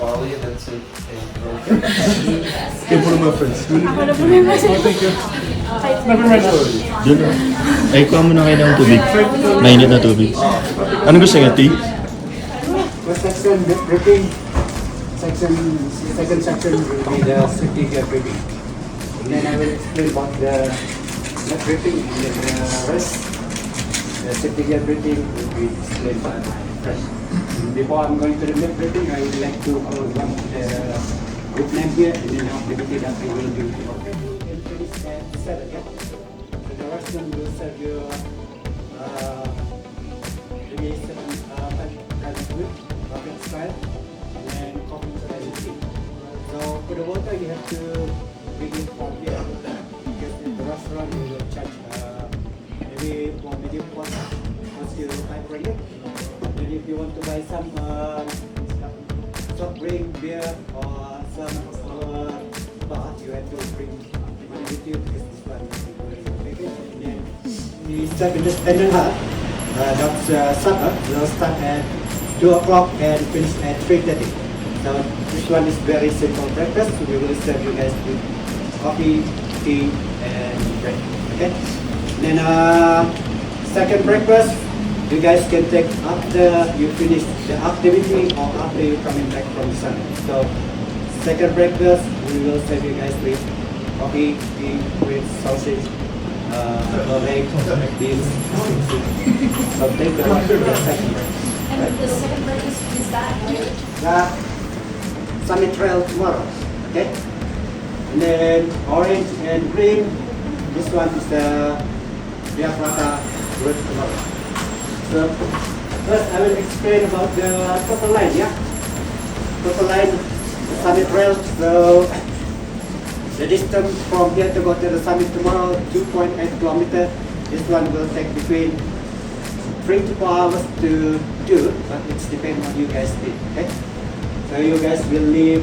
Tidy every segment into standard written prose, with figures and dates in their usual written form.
Bali and then to Torq. Came from my friends. Ako na po may message. Thank you. Never mind. Dun. Ay, kuha muna kayo ng tubig. Mainit na tubig. Anong gusto niya, tea? First section, gripping. Second section will be the safety gear gripping. And then I will explain about the net gripping and then the rest. The safety gear gripping will be explained by my friend. Before I'm going to the net gripping, I would like to one the group name here and then the activity that we will do. Okay, we will finish at 7, yeah? So the rest one will serve you maybe 7 kind of group, bucket style. And coffee specialty. So for the water, you have to bring it from here because in the restaurant you will charge maybe for medium pot once you buy for it. And if you want to buy some soft drink, beer, or some bar, you have to bring money with you because this one is big. And then we start in the standard hut. That's Sabah. We'll start at 2 o'clock and finish at 3:30. So this one is very simple breakfast. We will serve you guys with coffee, tea, and bread. Okay. And then second breakfast, you guys can take after you finish the activity or after you coming back from the sun. So second breakfast, we will serve you guys with coffee, tea, with sausage, egg, beans, so take the second breakfast. And the second breakfast is that The Summit Trail tomorrow, okay? And then orange and green, this one is the Via Ferrata route tomorrow. So first I will explain about the total line, yeah? Total line, the Summit Trail. So the distance from here to go to the summit tomorrow, 2.8 kilometers. This one will take between 3 to 4 hours to do, but it's depends on you guys did, okay? So you guys will leave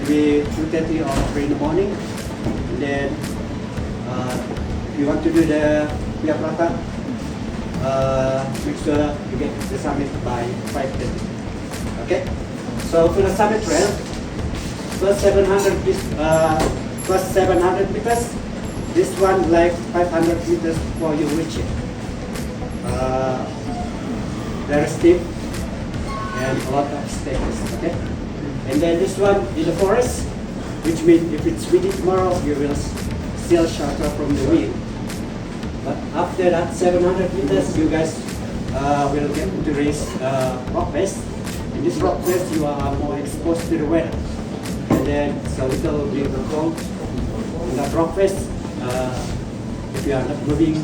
maybe 2:30 or 3 in the morning, and then if you want to do the Via Ferrata, make sure you get to the summit by 5:30. Okay? So for the summit trail, first 700 meters, this one like 500 meters for you reach it. Very steep and a lot of steps, okay? And then this one in the forest, which means if it's windy tomorrow, you will still shelter from the wind. But after that 700 meters, you guys will get to this rock face. In this rock face, you are more exposed to the weather. And then so little bit of cold. In that rock face, if you are not moving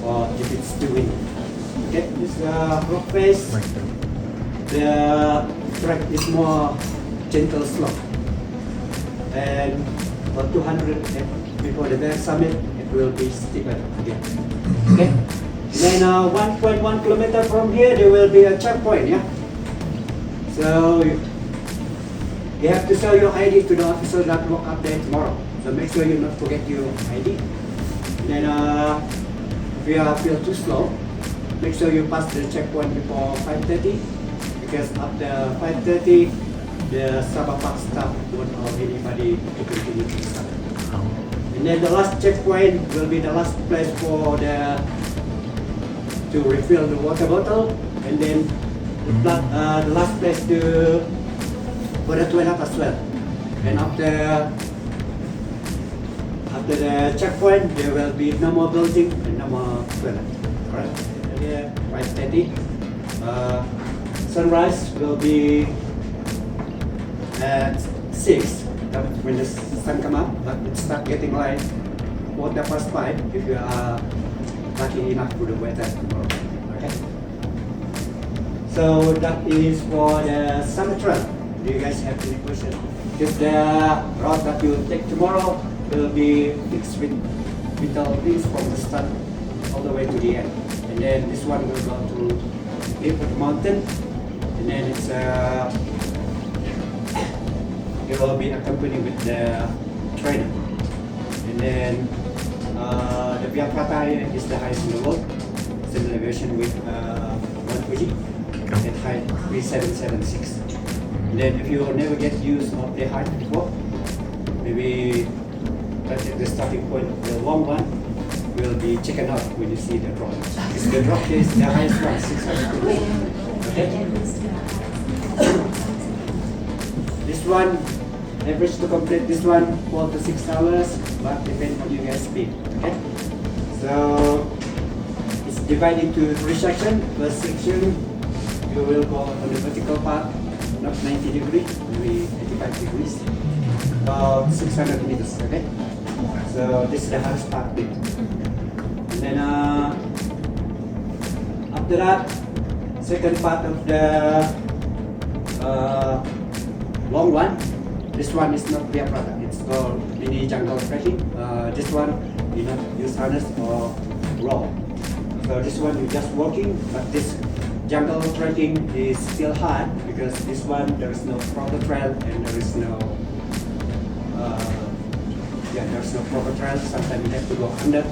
or if it's too windy. Okay, this rock face, the track is more gentle slope. And for 200 before the very summit, it will be steeper again. Okay, then 1.1 kilometer from here, there will be a checkpoint, yeah? So you have to show your ID to the officer that walk up there tomorrow. So make sure you not forget your ID. Then if you feel too slow, make sure you pass the checkpoint before 5:30, because after 5:30, the Sabah Park staff won't allow anybody to continue to start. And then the last checkpoint will be the last place for to refill the water bottle, and then the last place for the toilet as well. And after the checkpoint, there will be no more building and no more toilet. Alright. 5:30. Sunrise will be at 6 when the sun come up, but it start getting light 5:15 if you are lucky enough for the weather tomorrow. Okay. So that is for the summit trail. Do you guys have any questions? Because the route that you will take tomorrow will be fixed with metal things from the start all the way to the end. And then this one will go to the mountain, and then it will be accompanied with the trainer. And then the Via Ferrata is the highest in the world. It's an elevation with 1 Fuji at height 3776. Then if you never get used of the height before, maybe let's take the starting point, the long one will be chicken out when you see the drop. Because the drop is the highest one, 600 meters. Okay? This one, average to complete this one, 4 to 6 hours, but depends on you guys' speed. Okay? So it's divided into 3 sections. First section, you will go on the vertical path, not 90 degrees, maybe 85 degrees, about 600 meters. Okay? So this is the hardest part bit. And then after that, second part of the long one. This one is not Via Ferrata. It's called mini jungle trekking. This one you not use harness or rope. So this one you just walking, but this jungle trekking is still hard because this one there is no proper trail and there is no there's no proper trail. Sometimes you have to go under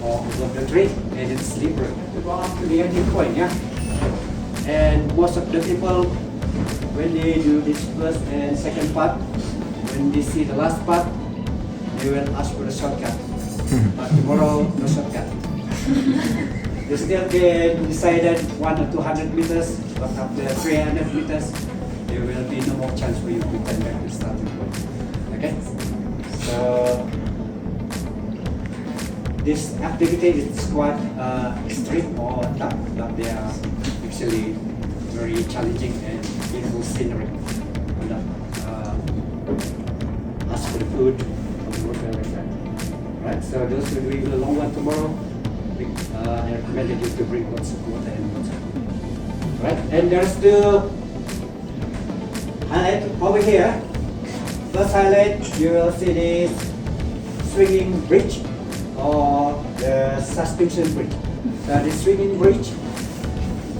or above the tree and it's slippery to go up to the ending point. Yeah, and most of the people when they do this first and second part, when they see the last part, they will ask for the shortcut. But tomorrow, no shortcut. You still can decided 1 or 200 meters, but after 300 meters, there will be no more chance for you to turn back to the starting point. Okay? So, this activity is quite extreme or tough, but they are actually very challenging and beautiful scenery. Ask for the food on the road like that. Right? So those who are doing the long one tomorrow, I recommend you to bring lots of water and lots of food. Right? And there's two highlight over here. First highlight, you will see this swinging bridge or the suspension bridge. So the swinging bridge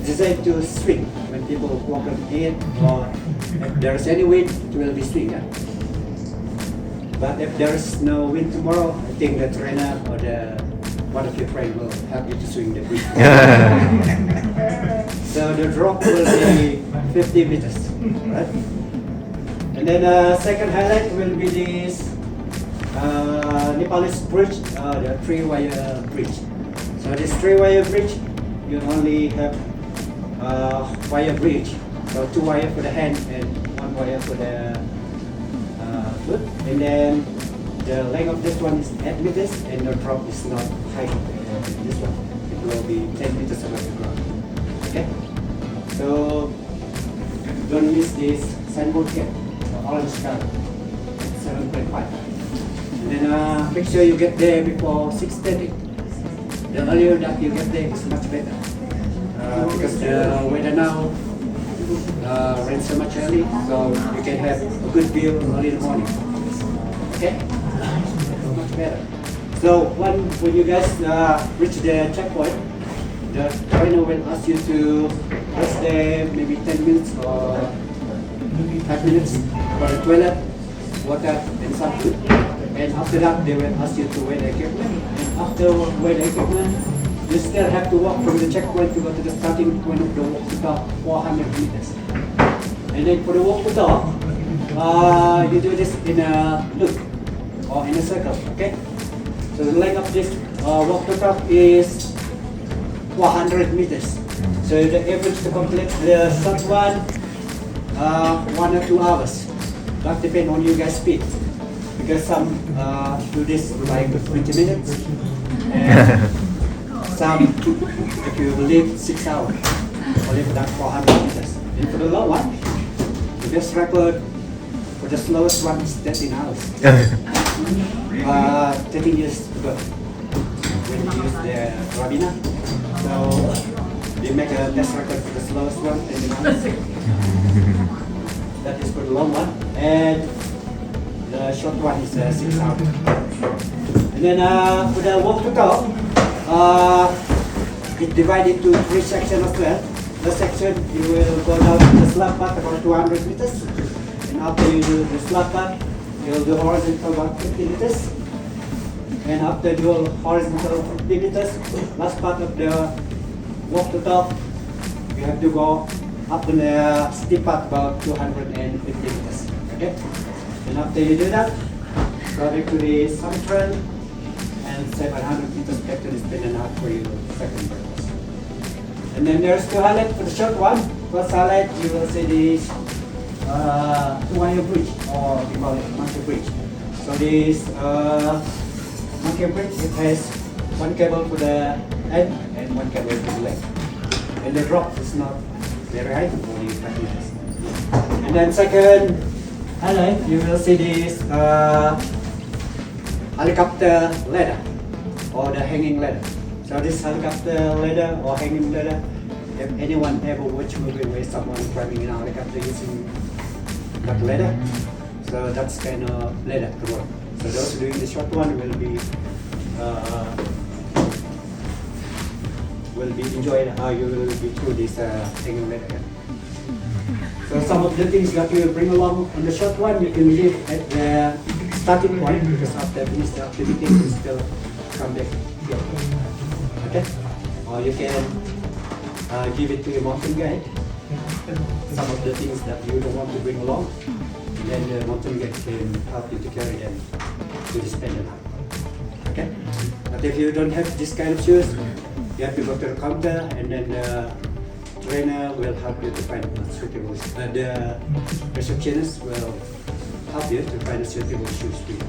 designed to swing when people walk on it, or if there's any wind, it will be swing. Yeah? But if there's no wind tomorrow, I think the trainer or the one of your friends will help you to swing the bridge. So the drop will be 50 meters, right? And then second highlight will be this Nepalese bridge, the 3-wire bridge. So this 3-wire bridge, you only have wire bridge, so 2 wire for the hand and 1 wire for the foot. And then the length of this one is 8 meters and the drop is not high. This one, it will be 10 meters above the ground. Okay? So don't miss this signboard here, the orange color, 7.5. And then make sure you get there before 6:30. The earlier that you get there is much better. Because the weather now rains so much early, so you can have a good view early in the morning. Okay? So much better. So when you guys reach the checkpoint, the trainer will ask you to rest there maybe 10 minutes or 5 minutes for the toilet, water and some food. And after that, they will ask you to wear the equipment. And after wear the equipment, you still have to walk from the checkpoint to go to the starting point of the walk to top 400 meters. And then for the walk to top, you do this in a loop or in a circle, okay? So the length of this walk to top is 400 meters. So the average to complete the short one, 1 or 2 hours. That depends on you guys' speed. Because some do this like 20 minutes. And some, if you live 6 hours, or live that 400 meters. And for the long one, the best record for the slowest one is 13 hours. 13 years ago, when you use the Rabina. So they make a best record for the slowest one, 13 hours. That is for the long one. And the short one is 6 hours. And then for the walk to top, it's divided into 3 sections as well. The section you will go down the slab path about 200 meters. And after you do the slab path, you will do horizontal about 50 meters. And after you do horizontal 50 meters, last part of the walk to top, you have to go up in the steep part about 250 meters. Okay? And after you do that, go back to the summit trail and 700 meters back to the spin and out for your second breakfast. And then there's two highlights for the short one. First highlight, you will see this two-wire bridge, or we call it monkey bridge. So this monkey bridge, it has one cable for the end and one cable for the leg. And the drop is not very high, only 5 meters. And then second highlight, you will see this helicopter ladder or the hanging ladder. So this helicopter ladder or hanging ladder, if anyone ever watched movie where someone climbing in a helicopter using that ladder, so that's kind of ladder to work. So those doing the short one will be enjoyed how you will be through this hanging ladder. So some of the things that you bring along on the short one, you can leave at the starting point because after finish the activity, you still come back here. Okay? Or you can give it to your mountain guide. Some of the things that you don't want to bring along, and then the mountain guide can help you to carry them to the spend and out. Okay? But if you don't have this kind of shoes, you have to go to the counter and then the trainer will help you to find a suitable, the receptionist will help you to find a suitable shoes for you.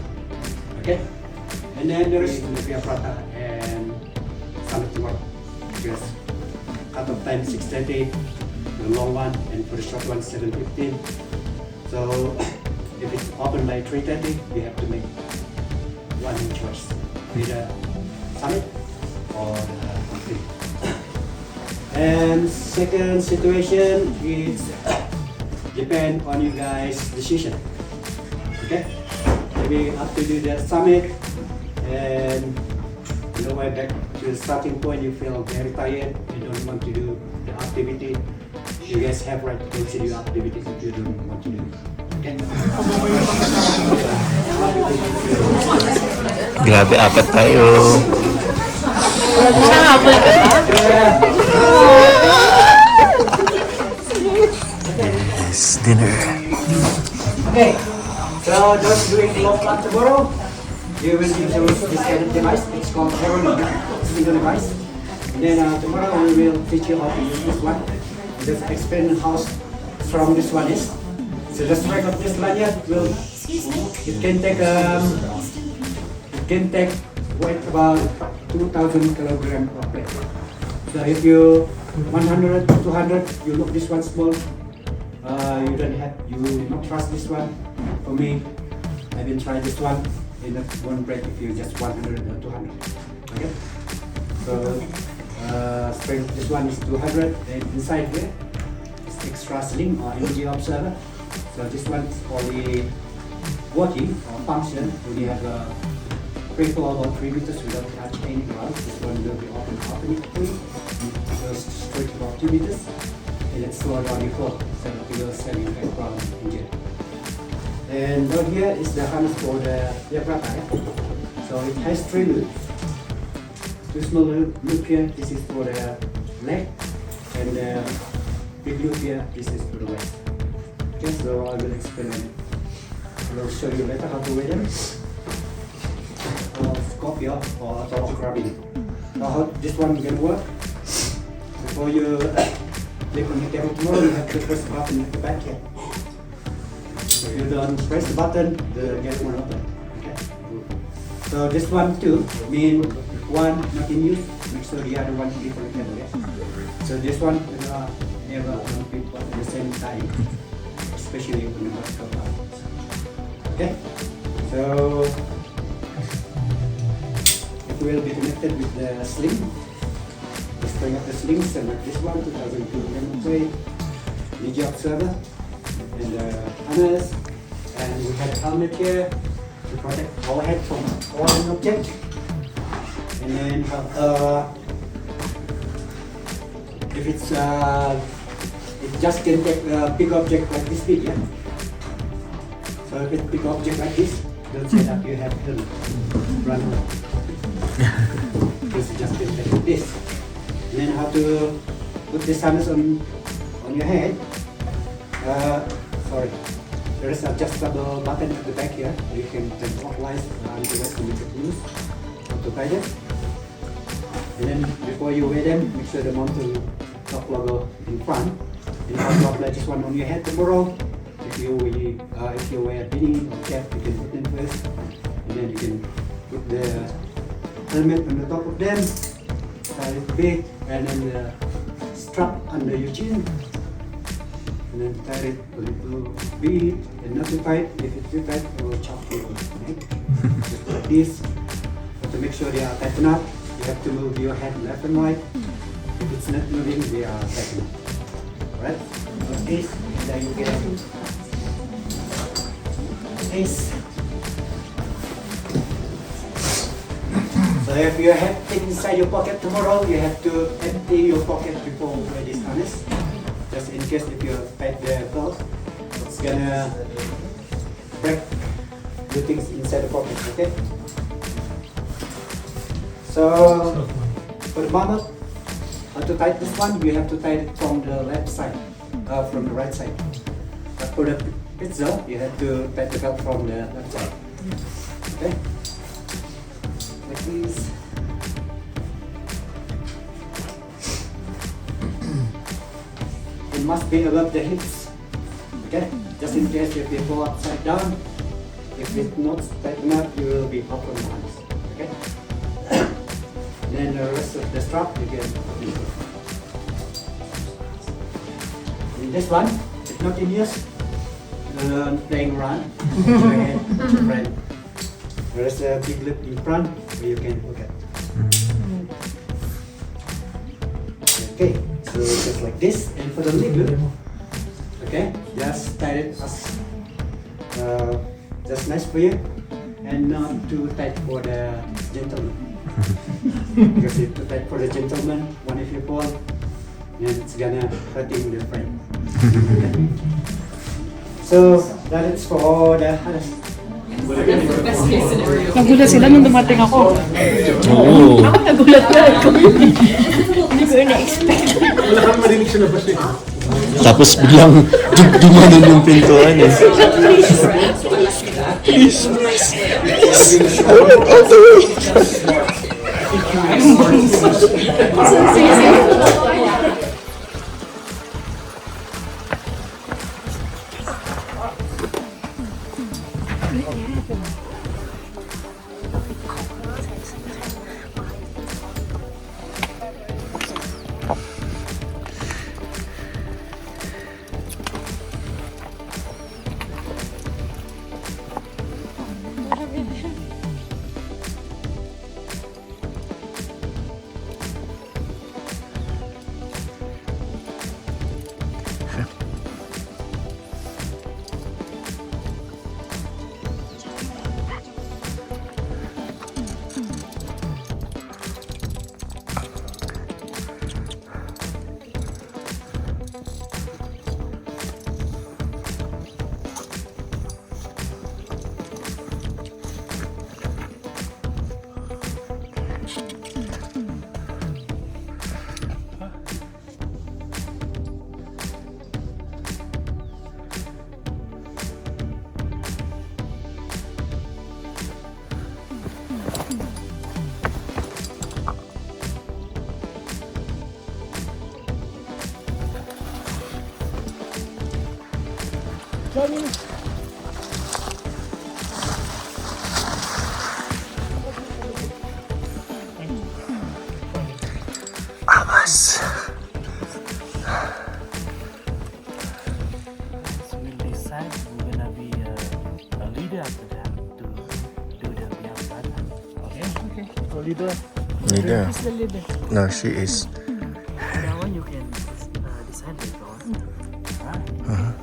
Okay? And then there is the Via Ferrata and Summit tomorrow. Because cut-off time 6:30, the long one, and for the short one 7:15. So if it's open by 3:30, you have to make one choice, either Summit or the complete. And second situation is depend on you guys' decision. Okay? Maybe after you do the Summit and on the way back to the starting point you feel very tired, you don't want to do the activity. You guys have right to cancel your activities if you don't want to do it. Okay? Grabe, apat tayo. Yes, dinner. Okay, so those doing low flat tomorrow, you will use this kind of device. It's called single device. And then tomorrow we will teach you how to use this one. Just explain how strong this one is. So the strength of this lanyard will it can take weight about 2,000 kilograms of weight. So if you 100, 200, you look this one small. You not trust this one. For me, I will try this one. It won't break if you just 100 or 200. Okay. So strength of this one is 200. And inside here is extra sling or energy observer. So this one is only working or function when you have a free flow about 3 meters without touching any ground. This one will be open automatically. Goes straight about 2 meters. And let's slow down before so that you will send you back ground engine. And down here is the harness for the Via Ferrata. So it has 3 loops. 2 small loop here, this is for the leg, and the big loop here, this is for the waist. Okay, so I will explain. I will show you later how to wear them. Scorpio or Torq grabbing. Now how this one is gonna work? Before you click on the table tomorrow, you have to press the button at the back here. If you don't press the button, the gate won't open. Okay. So this one too mean one not in use. Make sure the other one be connected. Okay. So this one never unfit at the same time, especially when you must come out. Okay. So it will be connected with the sling. The string of the slings and like this one, 2,000 kilograms weight, energy observer, and harness, and we have a helmet here to protect our head from falling object, and then if it's it just can take a big object like this big, yeah. So if it's big object like this, don't say that you have to run away. Because you just can take this. And then how to put this harness on on your head, sorry, there is adjustable button at the back here. You can turn clockwise and the rest to make it loose, how to tie them. And then before you wear them, make sure the mountain top logo in front. And you have to apply this one on your head tomorrow. If you wear a beanie or cap, you can put them first. And then you can put the helmet on the top of them, tie it big, and then the strap under your chin. And then tie it a little bit, and not too tight. If it's too tight, it will chop your neck. Just like this. But to make sure they are tightened up, you have to move your head left and right. If it's not moving, they are tightened up. Alright? Like this, and then you get this. So if you have things inside your pocket tomorrow, you have to empty your pocket before wear this harness. Just in case if you tight the belt, it's gonna break the things inside the pocket, okay? So for the mammoth, how to tie this one, you have to tie it from the left side, from the right side. But for the pizza, you have to tie the belt from the left side. Okay? Like this. It must be above the hips. Okay? Just in case if you go upside down, if it's not tight enough, you will be up on the hands. Okay? Then the rest of the strap you can in this one, it's not in use. Playing around. There is a big lip in front where you can look at. Okay, so just like this. And for the leg loop, okay, just tie it as just nice for you, and not too tight for the gentleman. Because if too tight for the gentleman, one if you fall, then it's gonna hurting the frame. Okay. So that is for the harness. Best case scenario. Nagulat sila nung dumating ako. Oo. Ako nagulat na ako. Hindi ko na-expect. Wala kang marinig sa labas eh. Tapos biglang dumanon yung pintuan eh. Please. I went all the way. Amas. So we'll decide we're gonna be a leader after that to do the Via Ferrata. Okay? Okay. So leader. Leader. Who's the leader? No, she is. That one you can decide later on. Alright.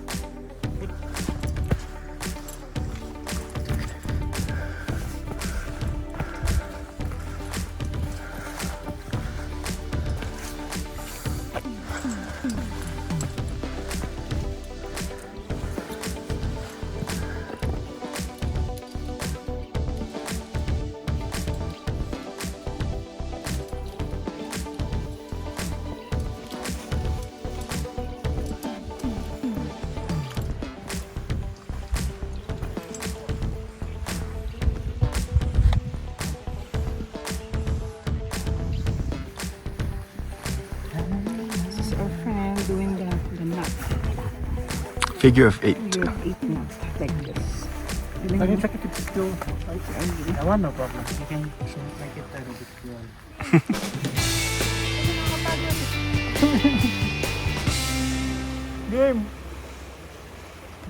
Figure of 8. Like this. I can check if it's still. I want no problem. You can make it a little bit clear. Game.